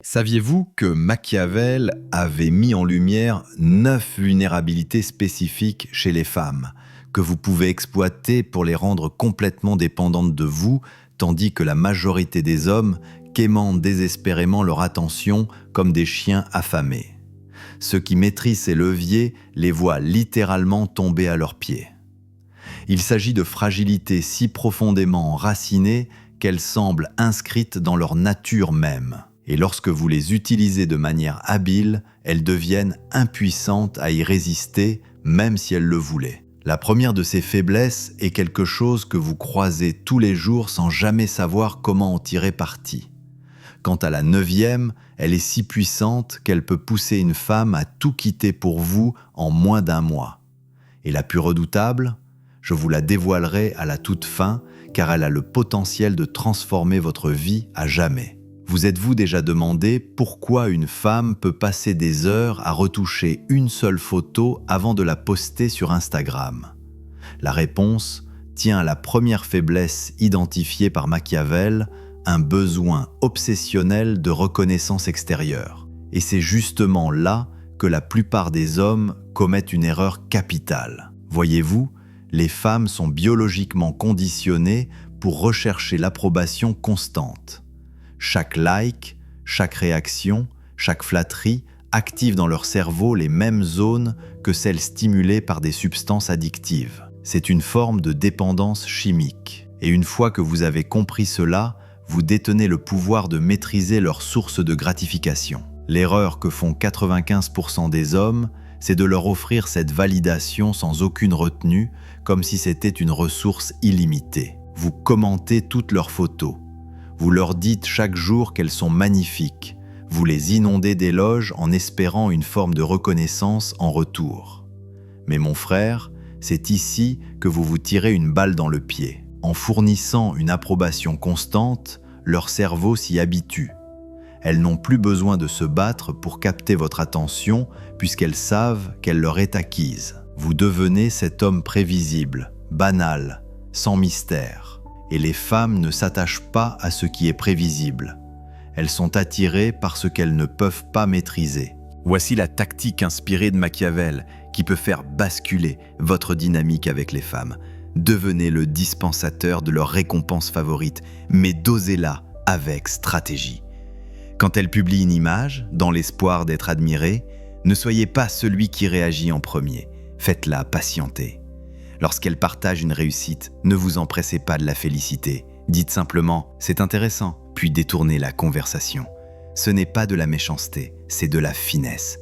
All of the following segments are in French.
Saviez-vous que Machiavel avait mis en lumière 9 vulnérabilités spécifiques chez les femmes, que vous pouvez exploiter pour les rendre complètement dépendantes de vous, tandis que la majorité des hommes quémandent désespérément leur attention comme des chiens affamés. Ceux qui maîtrisent ces leviers les voient littéralement tomber à leurs pieds. Il s'agit de fragilités si profondément enracinées qu'elles semblent inscrites dans leur nature même. Et lorsque vous les utilisez de manière habile, elles deviennent impuissantes à y résister, même si elles le voulaient. La première de ces faiblesses est quelque chose que vous croisez tous les jours sans jamais savoir comment en tirer parti. Quant à la 9e, elle est si puissante qu'elle peut pousser une femme à tout quitter pour vous en moins d'un mois. Et la plus redoutable, je vous la dévoilerai à la toute fin, car elle a le potentiel de transformer votre vie à jamais. Vous êtes-vous déjà demandé pourquoi une femme peut passer des heures à retoucher une seule photo avant de la poster sur Instagram? La réponse tient à la première faiblesse identifiée par Machiavel, un besoin obsessionnel de reconnaissance extérieure. Et c'est justement là que la plupart des hommes commettent une erreur capitale. Voyez-vous, les femmes sont biologiquement conditionnées pour rechercher l'approbation constante. Chaque like, chaque réaction, chaque flatterie active dans leur cerveau les mêmes zones que celles stimulées par des substances addictives. C'est une forme de dépendance chimique. Et une fois que vous avez compris cela, vous détenez le pouvoir de maîtriser leur source de gratification. L'erreur que font 95% des hommes, c'est de leur offrir cette validation sans aucune retenue, comme si c'était une ressource illimitée. Vous commentez toutes leurs photos. Vous leur dites chaque jour qu'elles sont magnifiques. Vous les inondez d'éloges en espérant une forme de reconnaissance en retour. Mais mon frère, c'est ici que vous vous tirez une balle dans le pied. En fournissant une approbation constante, leur cerveau s'y habitue. Elles n'ont plus besoin de se battre pour capter votre attention puisqu'elles savent qu'elle leur est acquise. Vous devenez cet homme prévisible, banal, sans mystère. Et les femmes ne s'attachent pas à ce qui est prévisible. Elles sont attirées par ce qu'elles ne peuvent pas maîtriser. Voici la tactique inspirée de Machiavel qui peut faire basculer votre dynamique avec les femmes. Devenez le dispensateur de leur récompense favorite, mais dosez-la avec stratégie. Quand elles publient une image, dans l'espoir d'être admirées, ne soyez pas celui qui réagit en premier. Faites-la patienter. Lorsqu'elle partage une réussite, ne vous empressez pas de la féliciter. Dites simplement « c'est intéressant », puis détournez la conversation. Ce n'est pas de la méchanceté, c'est de la finesse.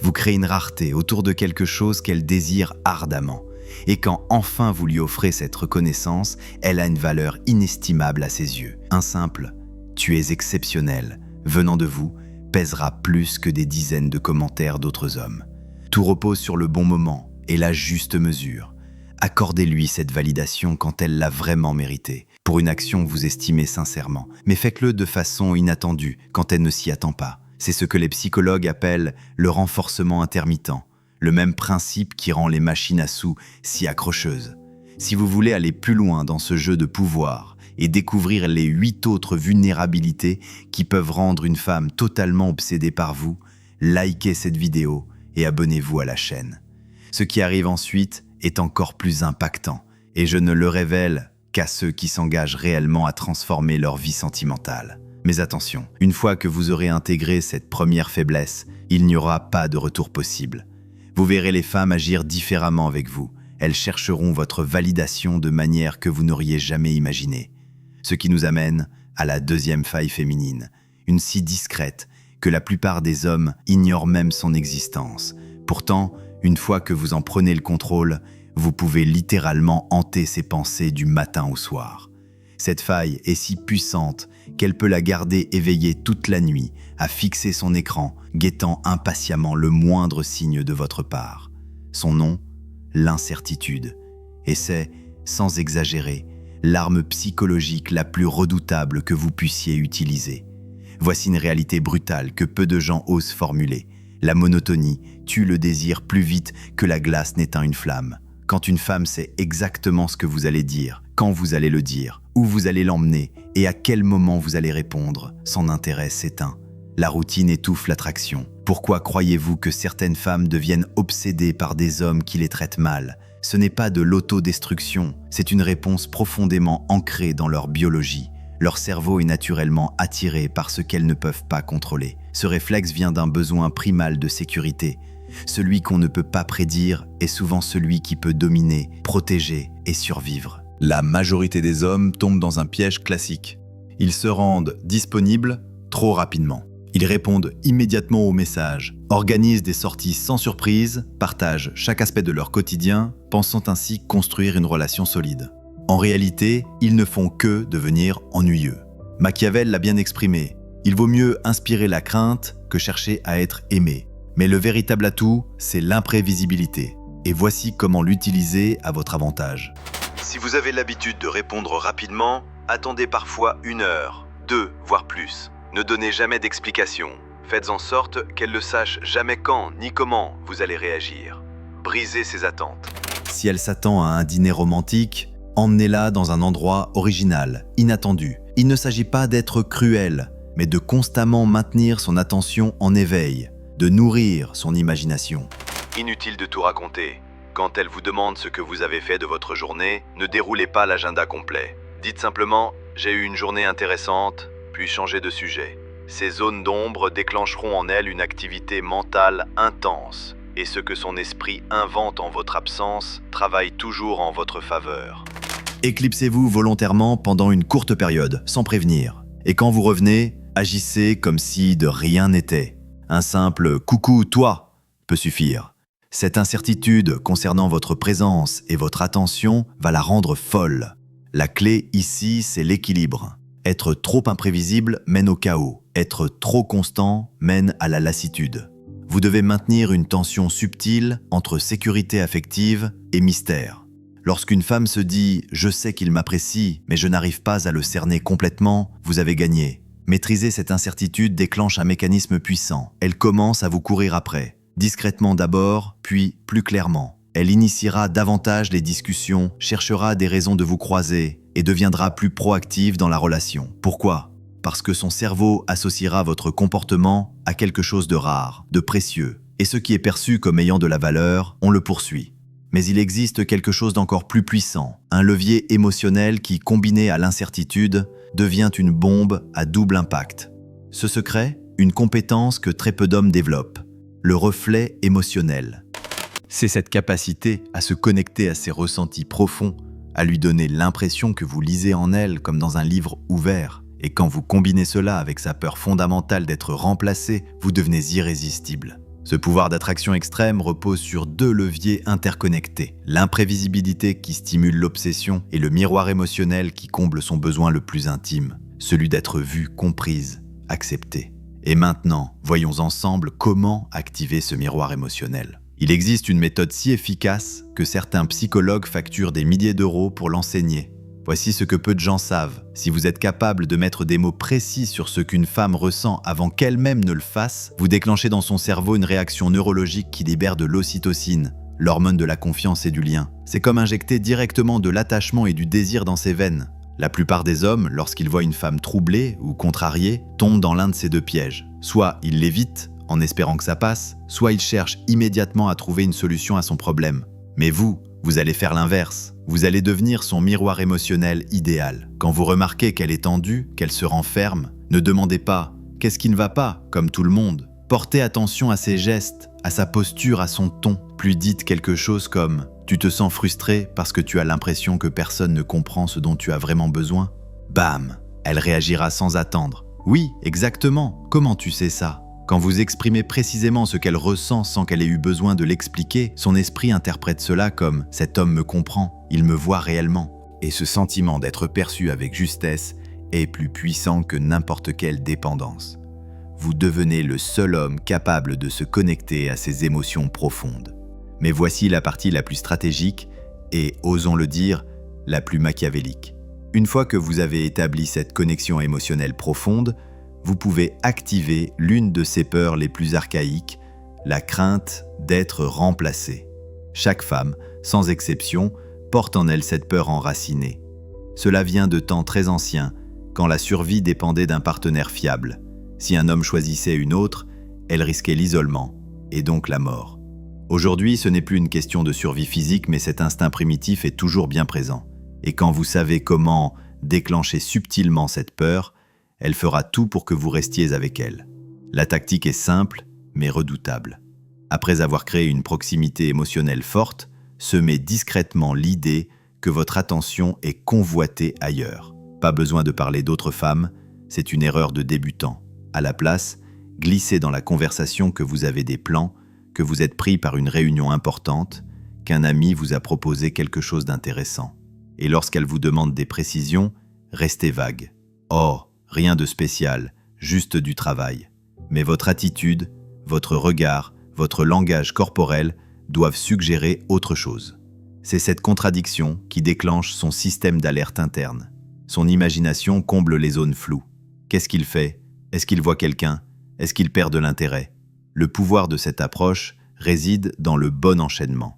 Vous créez une rareté autour de quelque chose qu'elle désire ardemment. Et quand enfin vous lui offrez cette reconnaissance, elle a une valeur inestimable à ses yeux. Un simple « tu es exceptionnel » venant de vous pèsera plus que des dizaines de commentaires d'autres hommes. Tout repose sur le bon moment et la juste mesure. Accordez-lui cette validation quand elle l'a vraiment méritée, pour une action que vous estimez sincèrement. Mais faites-le de façon inattendue, quand elle ne s'y attend pas. C'est ce que les psychologues appellent le renforcement intermittent, le même principe qui rend les machines à sous si accrocheuses. Si vous voulez aller plus loin dans ce jeu de pouvoir et découvrir les 8 autres vulnérabilités qui peuvent rendre une femme totalement obsédée par vous, likez cette vidéo et abonnez-vous à la chaîne. Ce qui arrive ensuite est encore plus impactant, et je ne le révèle qu'à ceux qui s'engagent réellement à transformer leur vie sentimentale. Mais attention, une fois que vous aurez intégré cette première faiblesse, il n'y aura pas de retour possible. Vous verrez les femmes agir différemment avec vous. Elles chercheront votre validation de manière que vous n'auriez jamais imaginée. Ce qui nous amène à la 2e faille féminine, une si discrète que la plupart des hommes ignorent même son existence. Pourtant, une fois que vous en prenez le contrôle, vous pouvez littéralement hanter ses pensées du matin au soir. Cette faille est si puissante qu'elle peut la garder éveillée toute la nuit, à fixer son écran, guettant impatiemment le moindre signe de votre part. Son nom, l'incertitude. Et c'est, sans exagérer, l'arme psychologique la plus redoutable que vous puissiez utiliser. Voici une réalité brutale que peu de gens osent formuler. La monotonie tue le désir plus vite que la glace n'éteint une flamme. Quand une femme sait exactement ce que vous allez dire, quand vous allez le dire, où vous allez l'emmener et à quel moment vous allez répondre, son intérêt s'éteint. La routine étouffe l'attraction. Pourquoi croyez-vous que certaines femmes deviennent obsédées par des hommes qui les traitent mal ? Ce n'est pas de l'autodestruction, c'est une réponse profondément ancrée dans leur biologie. Leur cerveau est naturellement attiré par ce qu'elles ne peuvent pas contrôler. Ce réflexe vient d'un besoin primal de sécurité. Celui qu'on ne peut pas prédire est souvent celui qui peut dominer, protéger et survivre. La majorité des hommes tombent dans un piège classique. Ils se rendent disponibles trop rapidement. Ils répondent immédiatement aux messages, organisent des sorties sans surprise, partagent chaque aspect de leur quotidien, pensant ainsi construire une relation solide. En réalité, ils ne font que devenir ennuyeux. Machiavel l'a bien exprimé, il vaut mieux inspirer la crainte que chercher à être aimé. Mais le véritable atout, c'est l'imprévisibilité. Et voici comment l'utiliser à votre avantage. Si vous avez l'habitude de répondre rapidement, attendez parfois 1 heure, 2, voire plus. Ne donnez jamais d'explication. Faites en sorte qu'elle ne sache jamais quand ni comment vous allez réagir. Brisez ses attentes. Si elle s'attend à un dîner romantique, emmenez-la dans un endroit original, inattendu. Il ne s'agit pas d'être cruel, mais de constamment maintenir son attention en éveil, de nourrir son imagination. Inutile de tout raconter. Quand elle vous demande ce que vous avez fait de votre journée, ne déroulez pas l'agenda complet. Dites simplement « J'ai eu une journée intéressante », puis changez de sujet. Ces zones d'ombre déclencheront en elle une activité mentale intense, et ce que son esprit invente en votre absence travaille toujours en votre faveur. Éclipsez-vous volontairement pendant une courte période, sans prévenir. Et quand vous revenez, agissez comme si de rien n'était. Un simple « coucou, toi » peut suffire. Cette incertitude concernant votre présence et votre attention va la rendre folle. La clé ici, c'est l'équilibre. Être trop imprévisible mène au chaos. Être trop constant mène à la lassitude. Vous devez maintenir une tension subtile entre sécurité affective et mystère. Lorsqu'une femme se dit « je sais qu'il m'apprécie, mais je n'arrive pas à le cerner complètement », vous avez gagné. Maîtriser cette incertitude déclenche un mécanisme puissant. Elle commence à vous courir après. Discrètement d'abord, puis plus clairement. Elle initiera davantage les discussions, cherchera des raisons de vous croiser et deviendra plus proactive dans la relation. Pourquoi ? Parce que son cerveau associera votre comportement à quelque chose de rare, de précieux. Et ce qui est perçu comme ayant de la valeur, on le poursuit. Mais il existe quelque chose d'encore plus puissant, un levier émotionnel qui, combiné à l'incertitude, devient une bombe à double impact. Ce secret, une compétence que très peu d'hommes développent, le reflet émotionnel. C'est cette capacité à se connecter à ses ressentis profonds, à lui donner l'impression que vous lisez en elle comme dans un livre ouvert. Et quand vous combinez cela avec sa peur fondamentale d'être remplacé, vous devenez irrésistible. Ce pouvoir d'attraction extrême repose sur 2 leviers interconnectés. L'imprévisibilité qui stimule l'obsession et le miroir émotionnel qui comble son besoin le plus intime, celui d'être vue, comprise, acceptée. Et maintenant, voyons ensemble comment activer ce miroir émotionnel. Il existe une méthode si efficace que certains psychologues facturent des milliers d'euros pour l'enseigner. Voici ce que peu de gens savent. Si vous êtes capable de mettre des mots précis sur ce qu'une femme ressent avant qu'elle-même ne le fasse, vous déclenchez dans son cerveau une réaction neurologique qui libère de l'ocytocine, l'hormone de la confiance et du lien. C'est comme injecter directement de l'attachement et du désir dans ses veines. La plupart des hommes, lorsqu'ils voient une femme troublée ou contrariée, tombent dans l'un de ces 2 pièges. Soit ils l'évitent, en espérant que ça passe, soit ils cherchent immédiatement à trouver une solution à son problème. Mais vous allez faire l'inverse. Vous allez devenir son miroir émotionnel idéal. Quand vous remarquez qu'elle est tendue, qu'elle se renferme, ne demandez pas « qu'est-ce qui ne va pas ?» comme tout le monde. Portez attention à ses gestes, à sa posture, à son ton. Plus dites quelque chose comme « tu te sens frustré parce que tu as l'impression que personne ne comprend ce dont tu as vraiment besoin ?» Bam ! Elle réagira sans attendre. « Oui, exactement. Comment tu sais ça ?» Quand vous exprimez précisément ce qu'elle ressent sans qu'elle ait eu besoin de l'expliquer, son esprit interprète cela comme « cet homme me comprend, il me voit réellement ». Et ce sentiment d'être perçu avec justesse est plus puissant que n'importe quelle dépendance. Vous devenez le seul homme capable de se connecter à ses émotions profondes. Mais voici la partie la plus stratégique et, osons le dire, la plus machiavélique. Une fois que vous avez établi cette connexion émotionnelle profonde, vous pouvez activer l'une de ces peurs les plus archaïques, la crainte d'être remplacée. Chaque femme, sans exception, porte en elle cette peur enracinée. Cela vient de temps très anciens, quand la survie dépendait d'un partenaire fiable. Si un homme choisissait une autre, elle risquait l'isolement, et donc la mort. Aujourd'hui, ce n'est plus une question de survie physique, mais cet instinct primitif est toujours bien présent. Et quand vous savez comment déclencher subtilement cette peur, elle fera tout pour que vous restiez avec elle. La tactique est simple, mais redoutable. Après avoir créé une proximité émotionnelle forte, semez discrètement l'idée que votre attention est convoitée ailleurs. Pas besoin de parler d'autres femmes, c'est une erreur de débutant. À la place, glissez dans la conversation que vous avez des plans, que vous êtes pris par une réunion importante, qu'un ami vous a proposé quelque chose d'intéressant. Et lorsqu'elle vous demande des précisions, restez vague. Oh, rien de spécial, juste du travail. Mais votre attitude, votre regard, votre langage corporel doivent suggérer autre chose. C'est cette contradiction qui déclenche son système d'alerte interne. Son imagination comble les zones floues. Qu'est-ce qu'il fait? Est-ce qu'il voit quelqu'un? Est-ce qu'il perd de l'intérêt? Le pouvoir de cette approche réside dans le bon enchaînement.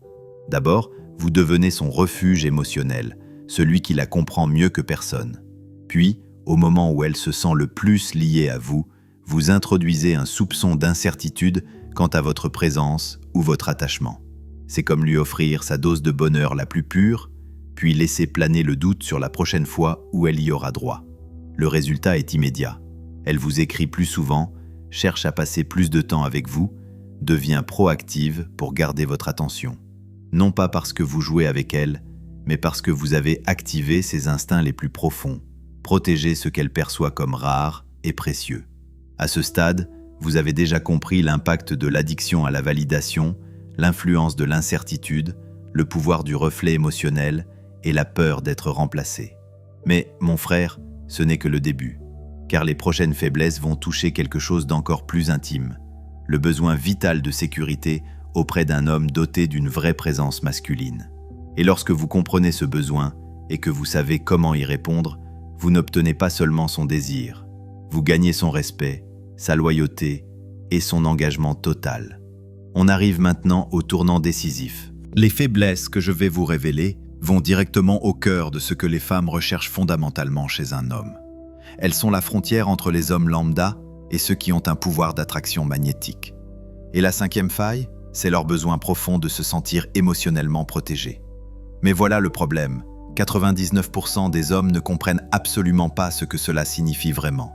D'abord, vous devenez son refuge émotionnel, celui qui la comprend mieux que personne. Puis, au moment où elle se sent le plus liée à vous, vous introduisez un soupçon d'incertitude quant à votre présence ou votre attachement. C'est comme lui offrir sa dose de bonheur la plus pure, puis laisser planer le doute sur la prochaine fois où elle y aura droit. Le résultat est immédiat. Elle vous écrit plus souvent, cherche à passer plus de temps avec vous, devient proactive pour garder votre attention. Non pas parce que vous jouez avec elle, mais parce que vous avez activé ses instincts les plus profonds, protégé ce qu'elle perçoit comme rare et précieux. À ce stade, vous avez déjà compris l'impact de l'addiction à la validation, l'influence de l'incertitude, le pouvoir du reflet émotionnel et la peur d'être remplacé. Mais, mon frère, ce n'est que le début, car les prochaines faiblesses vont toucher quelque chose d'encore plus intime, le besoin vital de sécurité auprès d'un homme doté d'une vraie présence masculine. Et lorsque vous comprenez ce besoin et que vous savez comment y répondre, vous n'obtenez pas seulement son désir, vous gagnez son respect, sa loyauté et son engagement total. On arrive maintenant au tournant décisif. Les faiblesses que je vais vous révéler vont directement au cœur de ce que les femmes recherchent fondamentalement chez un homme. Elles sont la frontière entre les hommes lambda et ceux qui ont un pouvoir d'attraction magnétique. Et la cinquième faille, c'est leur besoin profond de se sentir émotionnellement protégés. Mais voilà le problème, 99% des hommes ne comprennent absolument pas ce que cela signifie vraiment.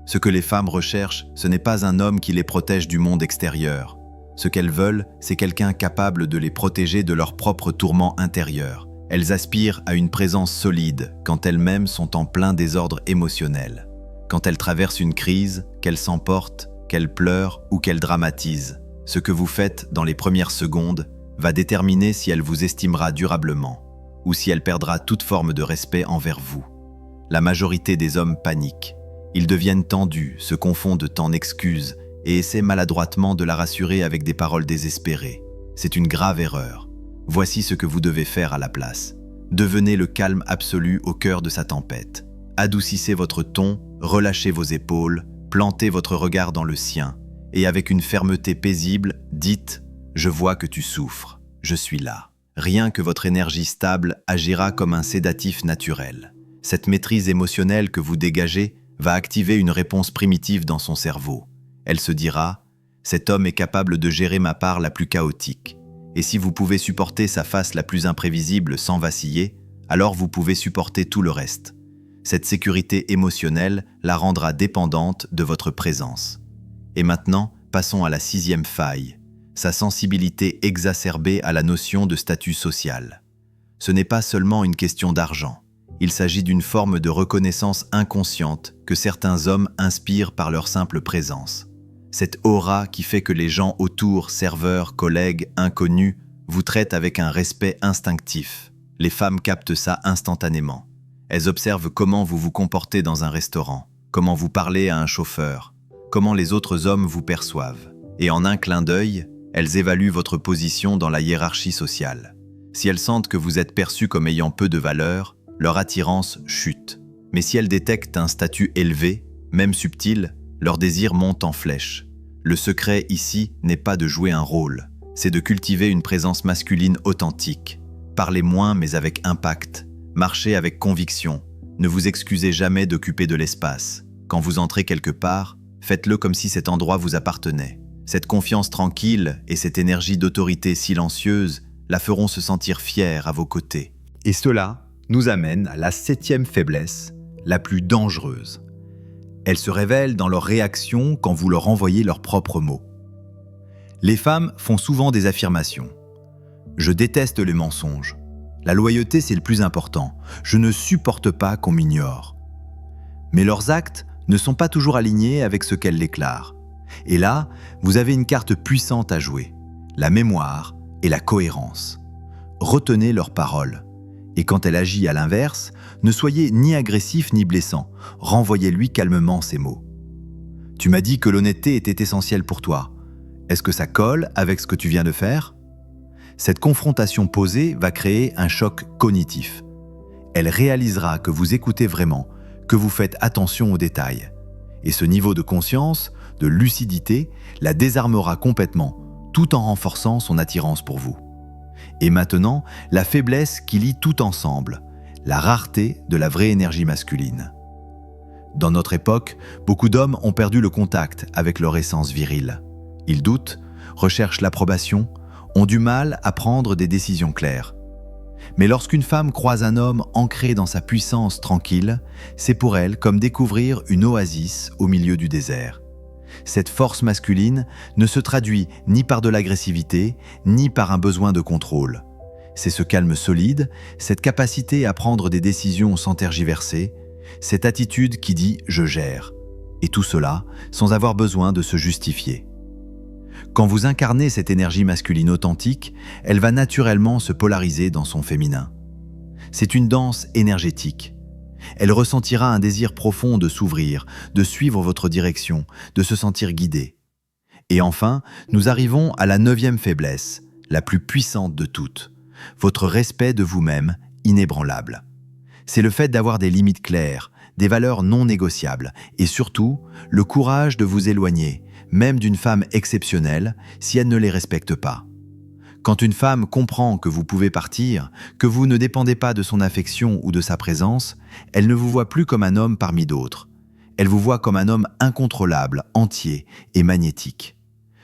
Ce que les femmes recherchent, ce n'est pas un homme qui les protège du monde extérieur. Ce qu'elles veulent, c'est quelqu'un capable de les protéger de leurs propres tourments intérieurs. Elles aspirent à une présence solide quand elles-mêmes sont en plein désordre émotionnel. Quand elles traversent une crise, qu'elles s'emportent, qu'elles pleurent ou qu'elles dramatisent, ce que vous faites dans les premières secondes va déterminer si elle vous estimera durablement ou si elle perdra toute forme de respect envers vous. La majorité des hommes paniquent. Ils deviennent tendus, se confondent en excuses et essaient maladroitement de la rassurer avec des paroles désespérées. C'est une grave erreur. Voici ce que vous devez faire à la place. Devenez le calme absolu au cœur de sa tempête. Adoucissez votre ton, relâchez vos épaules, plantez votre regard dans le sien et avec une fermeté paisible, dites « Je vois que tu souffres, je suis là ». Rien que votre énergie stable agira comme un sédatif naturel. Cette maîtrise émotionnelle que vous dégagez va activer une réponse primitive dans son cerveau. Elle se dira « Cet homme est capable de gérer ma part la plus chaotique. Et si vous pouvez supporter sa face la plus imprévisible sans vaciller, alors vous pouvez supporter tout le reste. » Cette sécurité émotionnelle la rendra dépendante de votre présence. Et maintenant, passons à la sixième faille, sa sensibilité exacerbée à la notion de statut social. Ce n'est pas seulement une question d'argent. Il s'agit d'une forme de reconnaissance inconsciente que certains hommes inspirent par leur simple présence. Cette aura qui fait que les gens autour, serveurs, collègues, inconnus, vous traitent avec un respect instinctif. Les femmes captent ça instantanément. Elles observent comment vous vous comportez dans un restaurant, comment vous parlez à un chauffeur, comment les autres hommes vous perçoivent. Et en un clin d'œil, elles évaluent votre position dans la hiérarchie sociale. Si elles sentent que vous êtes perçu comme ayant peu de valeur, leur attirance chute. Mais si elles détectent un statut élevé, même subtil, leur désir monte en flèche. Le secret ici n'est pas de jouer un rôle, c'est de cultiver une présence masculine authentique. Parlez moins mais avec impact, marchez avec conviction, ne vous excusez jamais d'occuper de l'espace. Quand vous entrez quelque part, Faites-le comme si cet endroit vous appartenait. Cette confiance tranquille et cette énergie d'autorité silencieuse la feront se sentir fière à vos côtés. Et cela nous amène à la 7e faiblesse, la plus dangereuse. Elle se révèle dans leurs réactions quand vous leur envoyez leurs propres mots. Les femmes font souvent des affirmations. « Je déteste les mensonges. La loyauté, c'est le plus important. Je ne supporte pas qu'on m'ignore. » Mais leurs actes ne sont pas toujours alignés avec ce qu'elles déclarent. Et là, vous avez une carte puissante à jouer, la mémoire et la cohérence. Retenez leurs paroles. Et quand elle agit à l'inverse, ne soyez ni agressif ni blessant. Renvoyez-lui calmement ces mots. « Tu m'as dit que l'honnêteté était essentielle pour toi. Est-ce que ça colle avec ce que tu viens de faire ?» Cette confrontation posée va créer un choc cognitif. Elle réalisera que vous écoutez vraiment, que vous faites attention aux détails. Et ce niveau de conscience, de lucidité, la désarmera complètement, tout en renforçant son attirance pour vous. Et maintenant, la faiblesse qui lie tout ensemble, la rareté de la vraie énergie masculine. Dans notre époque, beaucoup d'hommes ont perdu le contact avec leur essence virile. Ils doutent, recherchent l'approbation, ont du mal à prendre des décisions claires. Mais lorsqu'une femme croise un homme ancré dans sa puissance tranquille, c'est pour elle comme découvrir une oasis au milieu du désert. Cette force masculine ne se traduit ni par de l'agressivité, ni par un besoin de contrôle. C'est ce calme solide, cette capacité à prendre des décisions sans tergiverser, cette attitude qui dit « je gère ». Et tout cela sans avoir besoin de se justifier. Quand vous incarnez cette énergie masculine authentique, elle va naturellement se polariser dans son féminin. C'est une danse énergétique. Elle ressentira un désir profond de s'ouvrir, de suivre votre direction, de se sentir guidée. Et enfin, nous arrivons à la 9e faiblesse, la plus puissante de toutes, votre respect de vous-même inébranlable. C'est le fait d'avoir des limites claires, des valeurs non négociables et surtout, le courage de vous éloigner, même d'une femme exceptionnelle, si elle ne les respecte pas. Quand une femme comprend que vous pouvez partir, que vous ne dépendez pas de son affection ou de sa présence, elle ne vous voit plus comme un homme parmi d'autres. Elle vous voit comme un homme incontrôlable, entier et magnétique.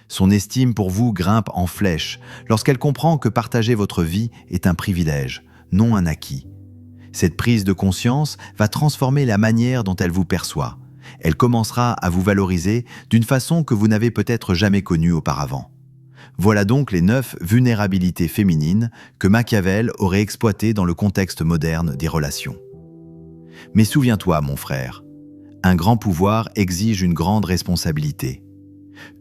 Son estime pour vous grimpe en flèche lorsqu'elle comprend que partager votre vie est un privilège, non un acquis. Cette prise de conscience va transformer la manière dont elle vous perçoit. Elle commencera à vous valoriser d'une façon que vous n'avez peut-être jamais connue auparavant. Voilà donc les 9 vulnérabilités féminines que Machiavel aurait exploitées dans le contexte moderne des relations. Mais souviens-toi, mon frère, un grand pouvoir exige une grande responsabilité.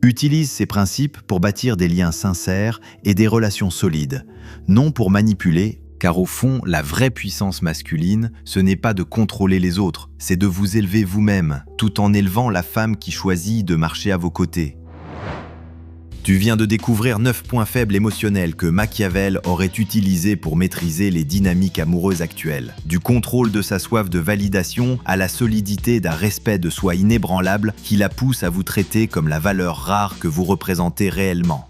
Utilise ces principes pour bâtir des liens sincères et des relations solides, non pour manipuler, car au fond, la vraie puissance masculine, ce n'est pas de contrôler les autres, c'est de vous élever vous-même, tout en élevant la femme qui choisit de marcher à vos côtés. Tu viens de découvrir 9 points faibles émotionnels que Machiavel aurait utilisés pour maîtriser les dynamiques amoureuses actuelles. Du contrôle de sa soif de validation à la solidité d'un respect de soi inébranlable qui la pousse à vous traiter comme la valeur rare que vous représentez réellement.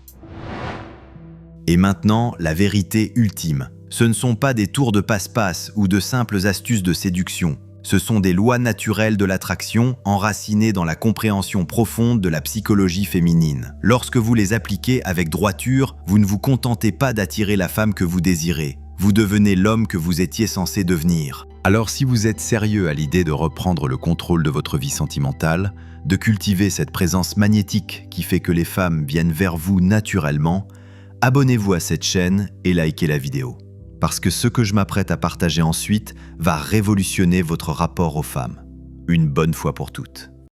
Et maintenant, la vérité ultime. Ce ne sont pas des tours de passe-passe ou de simples astuces de séduction. Ce sont des lois naturelles de l'attraction enracinées dans la compréhension profonde de la psychologie féminine. Lorsque vous les appliquez avec droiture, vous ne vous contentez pas d'attirer la femme que vous désirez. Vous devenez l'homme que vous étiez censé devenir. Alors si vous êtes sérieux à l'idée de reprendre le contrôle de votre vie sentimentale, de cultiver cette présence magnétique qui fait que les femmes viennent vers vous naturellement, abonnez-vous à cette chaîne et likez la vidéo. Parce que ce que je m'apprête à partager ensuite va révolutionner votre rapport aux femmes. Une bonne fois pour toutes.